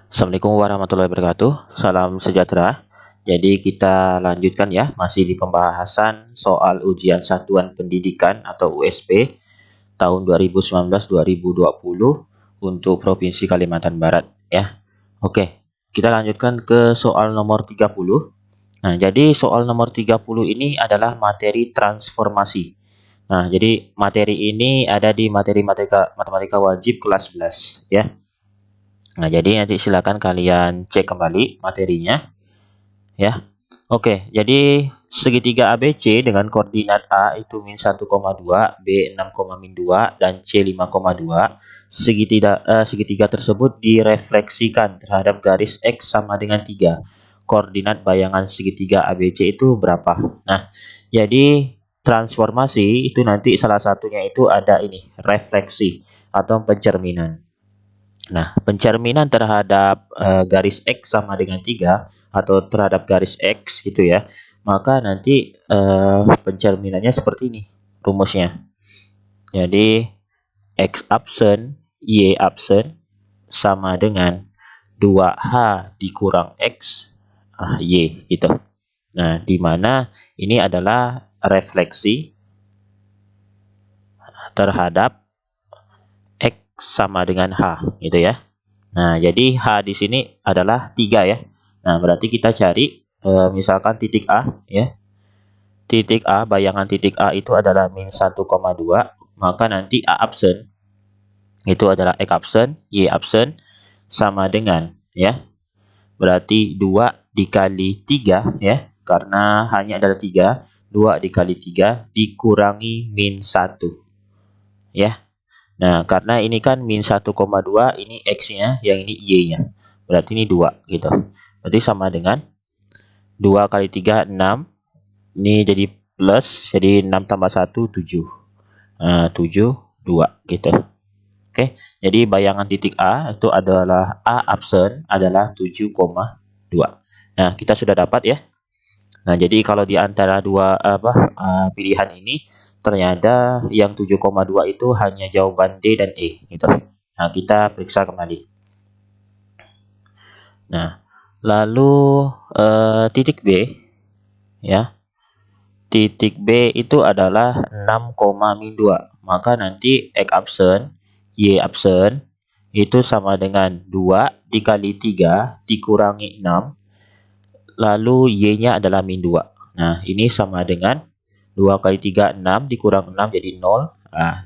Assalamualaikum warahmatullahi wabarakatuh. Salam sejahtera. Jadi kita lanjutkan ya, masih di pembahasan soal ujian satuan pendidikan atau USP tahun 2019-2020 untuk Provinsi Kalimantan Barat ya. Oke, kita lanjutkan ke soal nomor 30. Nah, jadi soal nomor 30 ini adalah materi transformasi. Nah, jadi materi ini ada di materi matematika wajib kelas 11 ya. Nah, jadi nanti silakan kalian cek kembali materinya ya. Oke, jadi segitiga ABC dengan koordinat A itu min 1,2, B 6,2 dan C 5,2. Segitiga tersebut direfleksikan terhadap garis X sama dengan 3. Koordinat bayangan segitiga ABC itu berapa? Nah, jadi transformasi itu nanti salah satunya itu ada ini, refleksi atau pencerminan. Nah, pencerminan terhadap garis X sama dengan 3 atau terhadap garis X gitu ya. Maka nanti pencerminannya seperti ini rumusnya. Jadi X absen, Y absen sama dengan 2H dikurang X Y gitu. Nah, di mana ini adalah refleksi terhadap sama dengan H gitu ya. Nah, jadi H di sini adalah 3 ya. Nah, berarti kita cari misalkan titik A ya. Titik A, bayangan titik A itu adalah min 1,2, maka nanti A absen itu adalah X absen, Y absen sama dengan ya. Berarti 2 dikali 3 ya. Karena hanya adalah 3, 2 dikali 3 dikurangi min 1 ya. Nah, karena ini kan min 1,2, ini X-nya, yang ini Y-nya. Berarti ini 2 gitu. Berarti sama dengan 2 kali 3, 6. Ini jadi plus, jadi 6 tambah 1, 7. 7, 2 gitu. Oke, jadi bayangan titik A itu adalah A absen adalah 7,2. Nah, kita sudah dapat ya. Nah, jadi kalau di antara dua pilihan ini ternyata yang 7,2 itu hanya jawaban D dan E gitu. Nah, kita periksa kembali. Nah, lalu titik B ya. Titik B itu adalah 6,2. Maka nanti X absen, Y absen itu sama dengan 2 dikali 3 dikurangi 6. Lalu Y-nya adalah min 2. Nah, ini sama dengan 2 kali 3, 6 dikurang 6 jadi 0.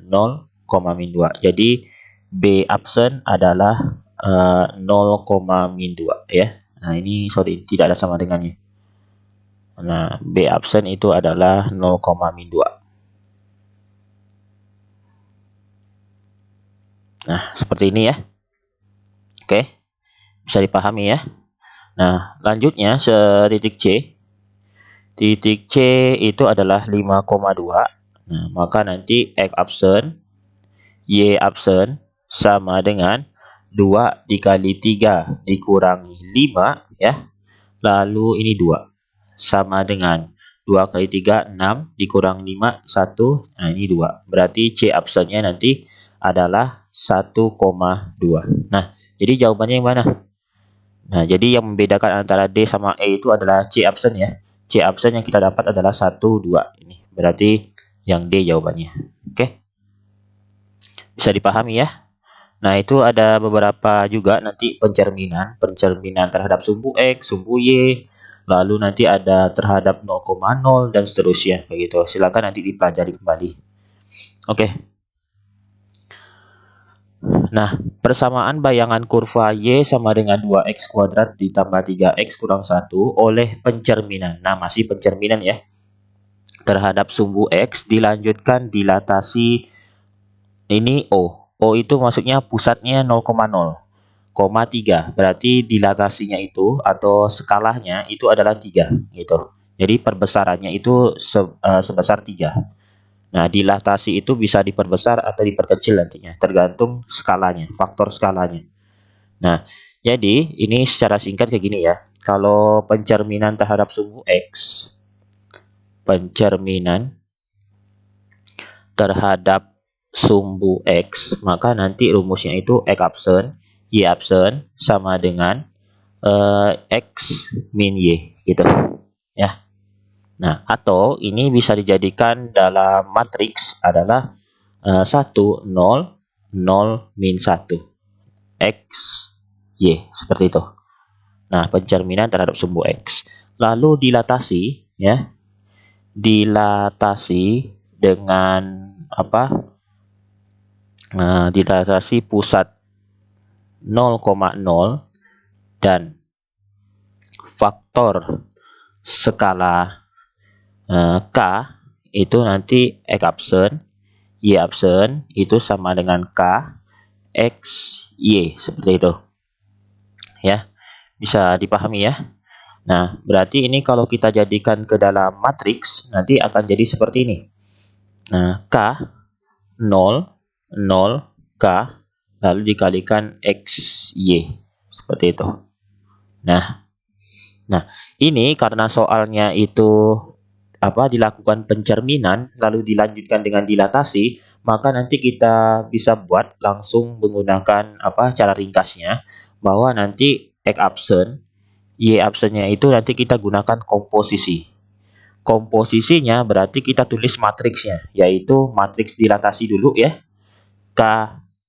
0, min 2. Jadi B absen adalah 0, min 2 ya. Nah, ini sorry, tidak ada sama dengannya. Nah, B absen itu adalah 0, min 2. Nah, seperti ini ya. Oke. Bisa dipahami ya. Nah, lanjutnya titik C. Titik C itu adalah 5,2. Nah, maka nanti X absen, Y absen sama dengan 2 dikali 3 dikurangi 5 ya. Lalu ini 2 sama dengan 2 kali 3, 6 dikurang 5, 1. Nah, ini 2. Berarti C absennya nanti adalah 1,2. Nah, jadi jawabannya yang mana? Nah, jadi yang membedakan antara D sama E itu adalah C absen ya. C absen yang kita dapat adalah 1, 2. Ini berarti yang D jawabannya. Oke. Bisa dipahami ya. Nah, itu ada beberapa juga nanti pencerminan terhadap sumbu X, sumbu Y, lalu nanti ada terhadap 0,0 dan seterusnya begitu. Silakan nanti dipelajari kembali. Oke. Nah, persamaan bayangan kurva Y sama dengan 2X kuadrat ditambah 3X kurang 1 oleh pencerminan. Nah, masih pencerminan ya. Terhadap sumbu X dilanjutkan dilatasi ini O. O itu maksudnya pusatnya 0,0, 3. Berarti dilatasinya itu atau skalanya itu adalah 3 gitu. Jadi perbesarannya itu sebesar 3. Nah, dilatasi itu bisa diperbesar atau diperkecil nantinya, tergantung skalanya, faktor skalanya. Nah, jadi ini secara singkat kayak gini ya. Kalau pencerminan terhadap sumbu X, pencerminan terhadap sumbu X, maka nanti rumusnya itu X absen, Y absen sama dengan X min Y gitu ya. Nah, atau ini bisa dijadikan dalam matriks adalah 1, 0, 0, min 1 X, Y seperti itu. Nah, pencerminan terhadap sumbu X. Lalu dilatasi ya. Dilatasi dengan apa? Dilatasi pusat 0,0 dan faktor skala K itu nanti X absen, Y absen itu sama dengan K X Y seperti itu ya, bisa dipahami ya. Nah, berarti ini kalau kita jadikan ke dalam matriks nanti akan jadi seperti ini. Nah, K 0 0 K lalu dikalikan X Y seperti itu. Nah, ini karena soalnya itu dilakukan pencerminan lalu dilanjutkan dengan dilatasi, maka nanti kita bisa buat langsung menggunakan cara ringkasnya, bahwa nanti X absen, Y absennya itu nanti kita gunakan komposisi. Komposisinya berarti kita tulis matriksnya, yaitu matriks dilatasi dulu ya. K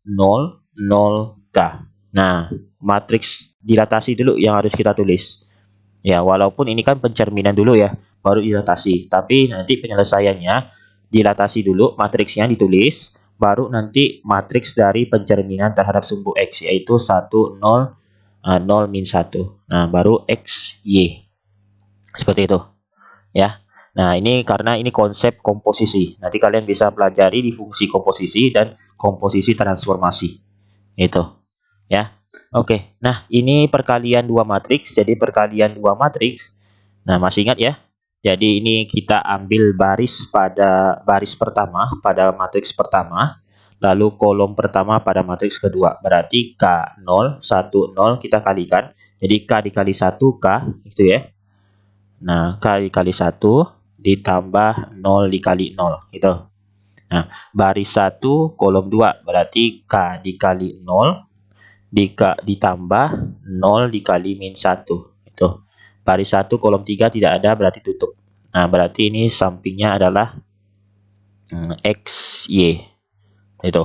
0 0 K. Nah, matriks dilatasi dulu yang harus kita tulis. Ya, walaupun ini kan pencerminan dulu ya, baru dilatasi. Tapi nanti penyelesaiannya dilatasi dulu, matriksnya ditulis, baru nanti matriks dari pencerminan terhadap sumbu X, yaitu 1, 0, 0, min 1. Nah, baru X, Y. Seperti itu. Ya. Nah, ini karena ini konsep komposisi. Nanti kalian bisa pelajari di fungsi komposisi dan komposisi transformasi. Itu. Ya. Oke, nah ini perkalian dua matriks. Jadi perkalian dua matriks. Nah, masih ingat ya? Jadi ini kita ambil baris pada baris pertama pada matriks pertama, lalu kolom pertama pada matriks kedua. Berarti K0 1 0 kita kalikan. Jadi K dikali 1 K itu ya. Nah, K dikali 1 ditambah 0 dikali 0 itu. Nah, baris 1 kolom 2 berarti K dikali 0 ditambah 0 dikali min 1 itu. Baris 1 kolom 3 tidak ada berarti tutup. Nah, berarti ini sampingnya adalah X Y itu.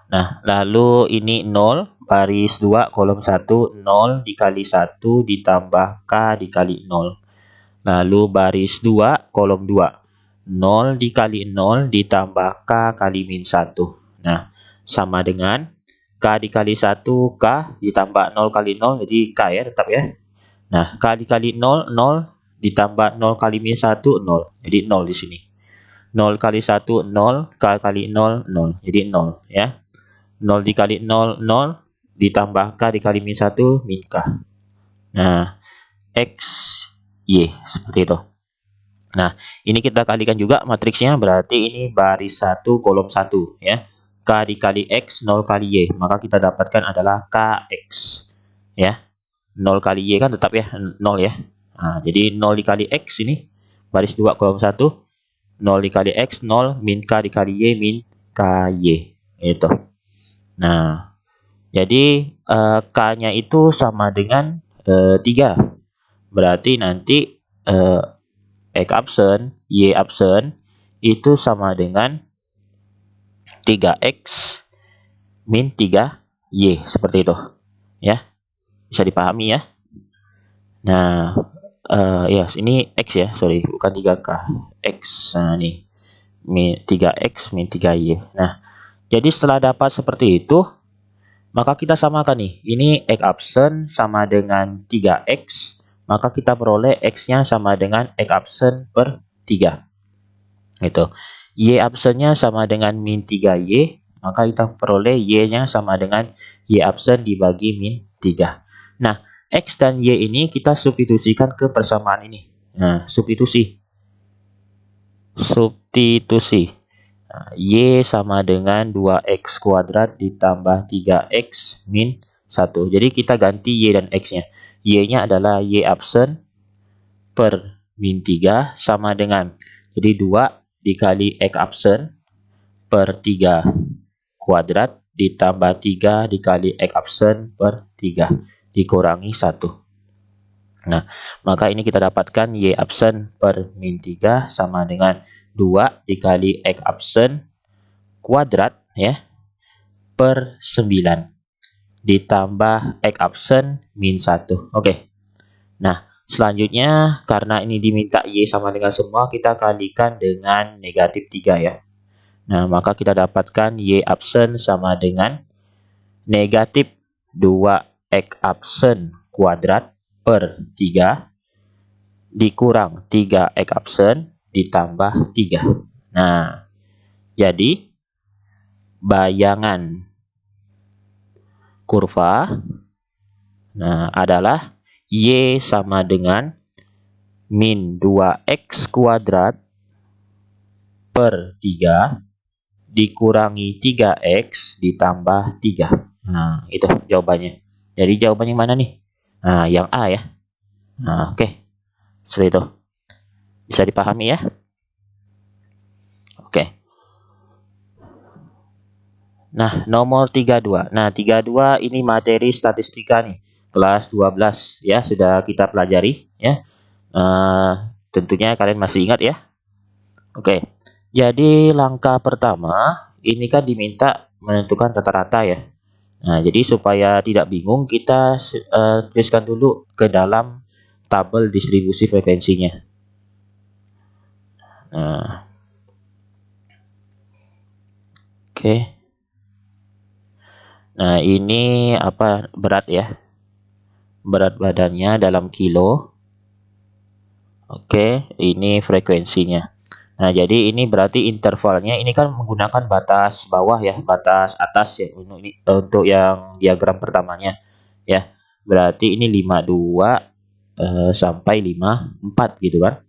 Nah, lalu ini 0 baris 2 kolom 1 0 dikali 1 ditambah K dikali 0. Lalu baris 2 kolom 2 0 dikali 0 ditambah K kali min 1. Nah, sama dengan K dikali 1 K ditambah 0 kali 0 jadi K ya tetap ya. Nah, K dikali 0 0 ditambah 0 kali min 1 0. Jadi 0 di sini. 0 kali 1 0, K kali 0 0. Jadi 0 ya. 0 dikali 0 0 ditambah K dikali min 1 min K. Nah, X Y seperti itu. Nah, ini kita kalikan juga matriksnya, berarti ini baris 1 kolom 1 ya. K dikali X 0 kali Y, maka kita dapatkan adalah KX ya. 0 kali Y kan tetap ya 0 ya. Nah, jadi 0 dikali X ini baris 2 kolom 1 0 dikali X 0 min K dikali Y min KY itu. Nah, jadi K-nya itu sama dengan 3. Berarti nanti X absen, Y absen itu sama dengan 3X min 3Y seperti itu ya, bisa dipahami ya. Nah, ya ini X ya, sorry bukan 3K, X. Nah, nih 3X min 3Y. Nah, jadi setelah dapat seperti itu, maka kita samakan nih, ini X absen sama dengan 3X, maka kita peroleh X-nya sama dengan X absen per 3 gitu. Y absennya sama dengan min 3Y, maka kita peroleh Y-nya sama dengan Y absen dibagi min 3. Nah, X dan Y ini kita substitusikan ke persamaan ini. Nah, substitusi. Nah, Y sama dengan 2X kuadrat ditambah 3X min 1. Jadi kita ganti Y dan X-nya. Y-nya adalah Y absen per min 3 sama dengan, jadi 2 dikali X absen per 3 kuadrat ditambah 3 dikali X absen per 3 dikurangi 1. Nah, maka ini kita dapatkan Y absen per min 3 sama dengan 2 dikali X absen kuadrat ya per 9 ditambah X absen min 1. Oke. Nah, selanjutnya karena ini diminta Y sama dengan semua, kita kalikan dengan negatif 3 ya. Nah, maka kita dapatkan Y absen sama dengan negatif 2X absen kuadrat per 3 dikurang 3X absen ditambah 3. Nah, jadi bayangan kurva adalah Y sama dengan min 2X kuadrat per 3 dikurangi 3X ditambah 3. Nah, itu jawabannya. Jadi jawabannya mana nih? Nah, yang A ya. Nah, oke. Seperti itu. Bisa dipahami ya? Oke. Nah, nomor 32. Nah, 32 ini materi statistika nih. Kelas 12 ya, sudah kita pelajari ya. Tentunya kalian masih ingat ya. Oke. Jadi langkah pertama ini kan diminta menentukan rata-rata ya. Nah, jadi supaya tidak bingung kita tuliskan dulu ke dalam tabel distribusi frekuensinya. Nah, oke. Nah, ini apa berat ya? Berat badannya dalam kilo. Oke, ini frekuensinya. Nah, jadi ini berarti intervalnya ini kan menggunakan batas bawah ya, batas atas ya untuk yang diagram pertamanya ya. Berarti ini 52 sampai 54 gitu kan.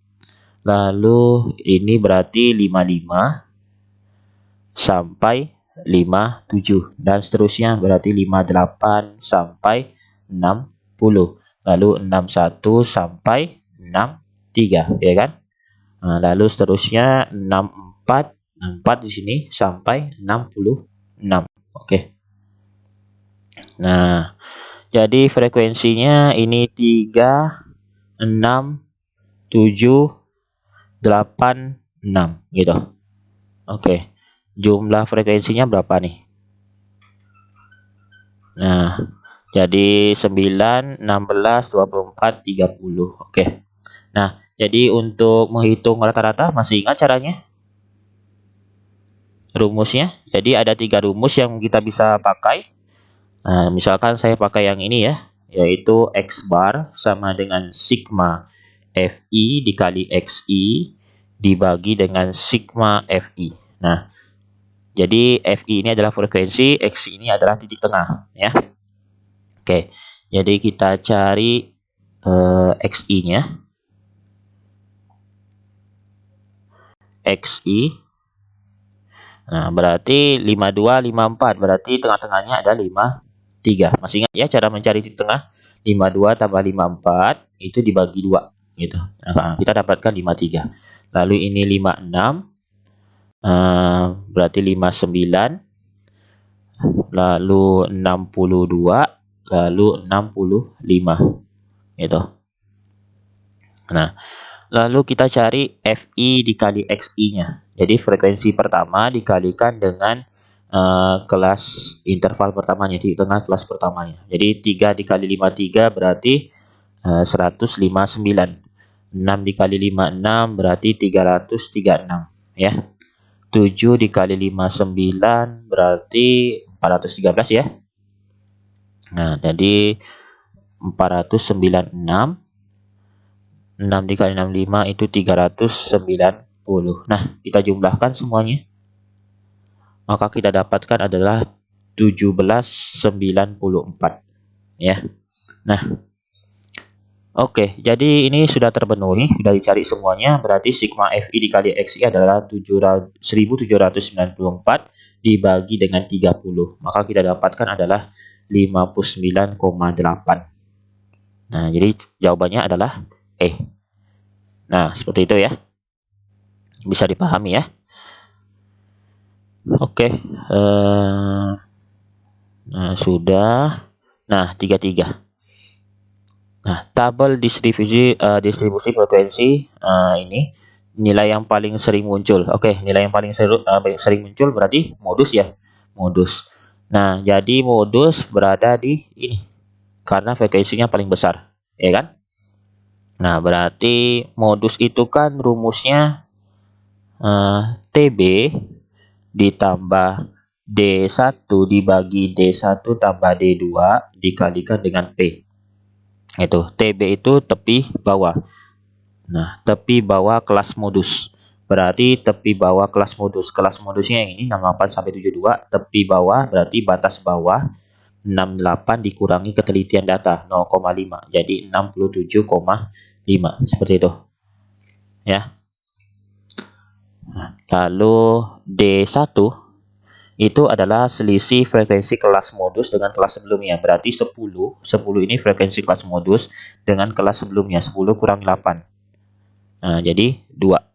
Lalu ini berarti 55 sampai 57 dan seterusnya, berarti 58 sampai 60. Lalu 61 sampai 63 ya kan. Nah, lalu seterusnya 64 di sini sampai 66. Oke. Nah, jadi frekuensinya ini 3 6 7 8 6 gitu. Oke. Jumlah frekuensinya berapa nih? Nah, jadi 9, 16, 24, 30. Oke. Nah, jadi untuk menghitung rata-rata masih ingat caranya? Rumusnya. Jadi ada 3 rumus yang kita bisa pakai. Nah, misalkan saya pakai yang ini ya, yaitu X bar sama dengan sigma Fi dikali Xi dibagi dengan sigma Fi. Nah, jadi Fi ini adalah frekuensi, Xi ini adalah titik tengah ya. Oke. Jadi kita cari Xi-nya. Xi. Nah, berarti 52, 54. Berarti tengah-tengahnya ada 53. Masih ingat ya cara mencari titik tengah? 52 tambah 54 itu dibagi 2 gitu. Nah, kita dapatkan 53. Lalu ini 56. Berarti 59. Lalu 62. Lalu 65. Gitu. Nah, lalu kita cari Fi dikali Xi-nya. Jadi frekuensi pertama dikalikan dengan kelas interval pertamanya, di tengah kelas pertamanya. Jadi 3 dikali 53 berarti 159. 6 dikali 56 berarti 336 ya. 7 dikali 59 berarti 413 ya. Nah, jadi 496. 6 dikali 65 itu 390. Nah, kita jumlahkan semuanya. Maka kita dapatkan adalah 1794 ya. Nah, oke, jadi ini sudah terpenuhi, sudah dicari semuanya. Berarti sigma Fi dikali Xi adalah 1794 dibagi dengan 30. Maka kita dapatkan adalah 59,8. Nah, jadi jawabannya adalah E. Nah, seperti itu ya. Bisa dipahami ya. Oke. Nah, sudah. Nah, 33. Nah, tabel distribusi frekuensi ini nilai yang paling sering muncul. Oke, nilai yang paling sering muncul berarti modus ya. Modus. Nah, jadi modus berada di ini karena frekuensinya paling besar, ya kan? Nah, berarti modus itu kan rumusnya TB ditambah D1 dibagi D1 tambah D2 dikalikan dengan P. Itu TB itu tepi bawah. Nah, tepi bawah kelas modus. Berarti tepi bawah kelas modus. Kelas modusnya yang ini 68 sampai 72, tepi bawah berarti batas bawah 68 dikurangi ketelitian data 0,5. Jadi 67,5 seperti itu. Ya. Lalu D1 itu adalah selisih frekuensi kelas modus dengan kelas sebelumnya. Berarti 10 ini frekuensi kelas modus dengan kelas sebelumnya. 10 kurang 8. Nah, jadi 2.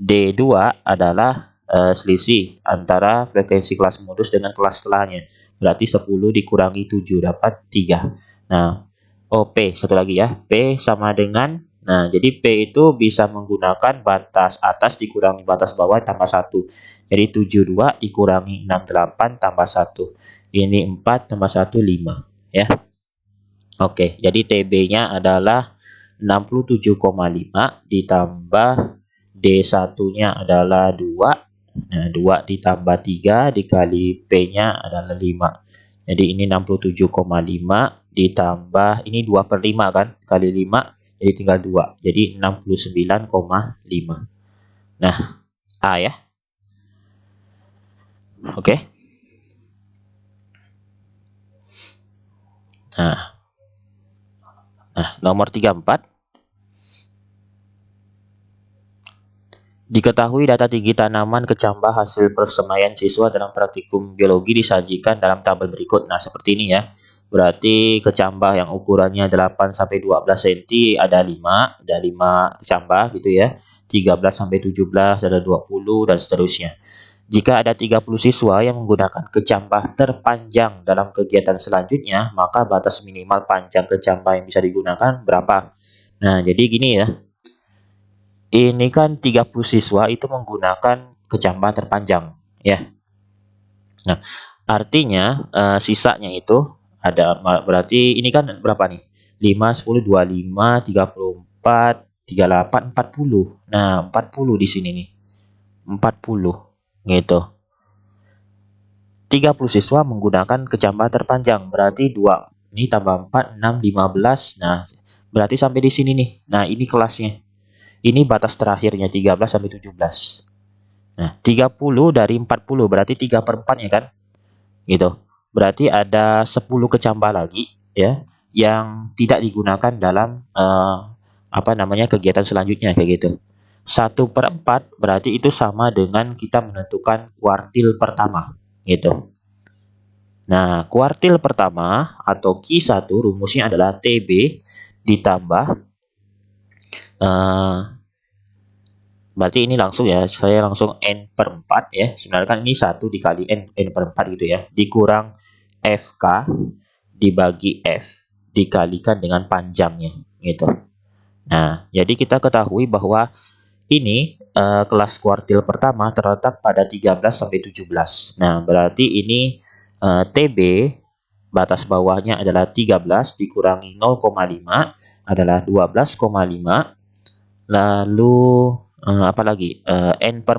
D2 adalah selisih antara frekuensi kelas modus dengan kelas setelahnya. Berarti 10 dikurangi 7 dapat 3. Nah, P satu lagi ya. P sama dengan, nah jadi P itu bisa menggunakan batas atas dikurangi batas bawah tambah 1. Jadi 72 dikurangi 68 tambah 1. Ini 4 tambah 1 5 ya. Oke, jadi TB-nya adalah 67,5 ditambah D1-nya adalah 2. Nah, 2 ditambah 3 dikali P-nya adalah 5. Jadi ini 67,5 ditambah ini 2/5 kan, kali 5 jadi tinggal 2. Jadi 69,5. Nah, A ya. Oke. Nah, nomor 34. Diketahui data tinggi tanaman kecambah hasil persemaian siswa dalam praktikum biologi disajikan dalam tabel berikut. Nah, seperti ini ya. Berarti kecambah yang ukurannya 8 sampai 12 cm ada 5 kecambah gitu ya. 13 sampai 17 ada 20 dan seterusnya. Jika ada 30 siswa yang menggunakan kecambah terpanjang dalam kegiatan selanjutnya, maka batas minimal panjang kecambah yang bisa digunakan berapa? Nah, jadi gini ya. Ini kan 30 siswa itu menggunakan kecambah terpanjang ya. Nah, artinya sisanya itu ada berarti ini kan berapa nih? 5, 10, 25, 34, 38, 40. Nah, 40 di sini nih. 40 gitu. 30 siswa menggunakan kecambah terpanjang berarti 2. Ini tambah 4, 6, 15. Nah, berarti sampai di sini nih. Nah, ini kelasnya. Ini batas terakhirnya 13 sampai 17. Nah, 30 dari 40 berarti 3/4 ya kan? Gitu. Berarti ada 10 kecambah lagi ya yang tidak digunakan dalam kegiatan selanjutnya kayak gitu. 1/4 berarti itu sama dengan kita menentukan kuartil pertama gitu. Nah, kuartil pertama atau Q1 rumusnya adalah TB ditambah berarti ini langsung ya, saya langsung N/4 ya. Sebenarnya kan ini 1 dikali N/4 gitu ya. Dikurang FK dibagi F dikalikan dengan panjangnya gitu. Nah, jadi kita ketahui bahwa ini kelas kuartil pertama terletak pada 13 sampai 17. Nah, berarti ini TB batas bawahnya adalah 13 dikurangi 0,5 adalah 12,5. Lalu apalagi N/4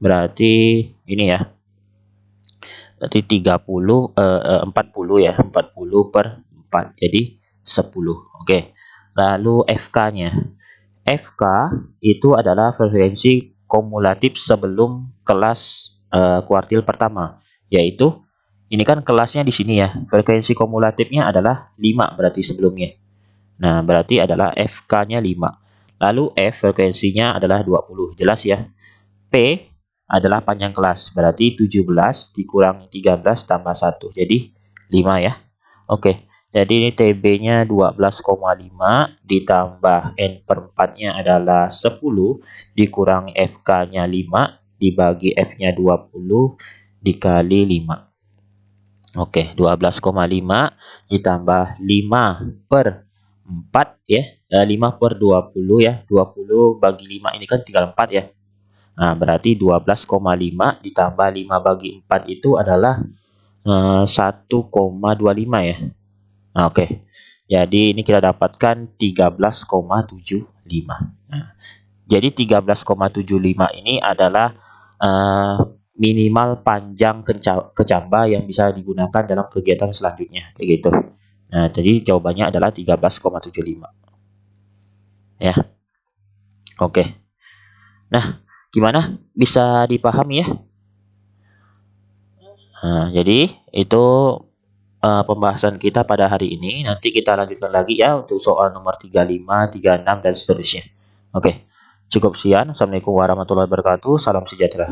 berarti ini ya, berarti 30 40 ya, 40/4 jadi 10. Oke, lalu FK-nya, FK itu adalah frekuensi kumulatif sebelum kelas kuartil pertama, yaitu ini kan kelasnya di sini ya, frekuensi kumulatifnya adalah 5 berarti sebelumnya. Nah, berarti adalah FK-nya 5. Lalu F frekuensinya adalah 20. Jelas ya. P adalah panjang kelas. Berarti 17 dikurangi 13 tambah 1. Jadi 5 ya. Oke. Jadi ini TB-nya 12,5 ditambah N/4-nya adalah 10 dikurangi FK-nya 5 dibagi F-nya 20 dikali 5. Oke, 12,5 ditambah 5 per 4 ya. 5 per 20 ya. 20 bagi 5 ini kan tinggal 4 ya. Nah, berarti 12,5 ditambah 5 bagi 4 itu adalah 1,25 ya. Nah, oke. Jadi ini kita dapatkan 13,75. Nah, jadi 13,75 ini adalah minimal panjang kecambah yang bisa digunakan dalam kegiatan selanjutnya kayak gitu. Nah, jadi jawabannya adalah 13,75 ya. Oke. Nah, gimana? Bisa dipahami ya? Nah, jadi itu pembahasan kita pada hari ini. Nanti kita lanjutkan lagi ya untuk soal nomor 35, 36 dan seterusnya. Oke. Cukup sekian. Assalamualaikum warahmatullahi wabarakatuh. Salam sejahtera.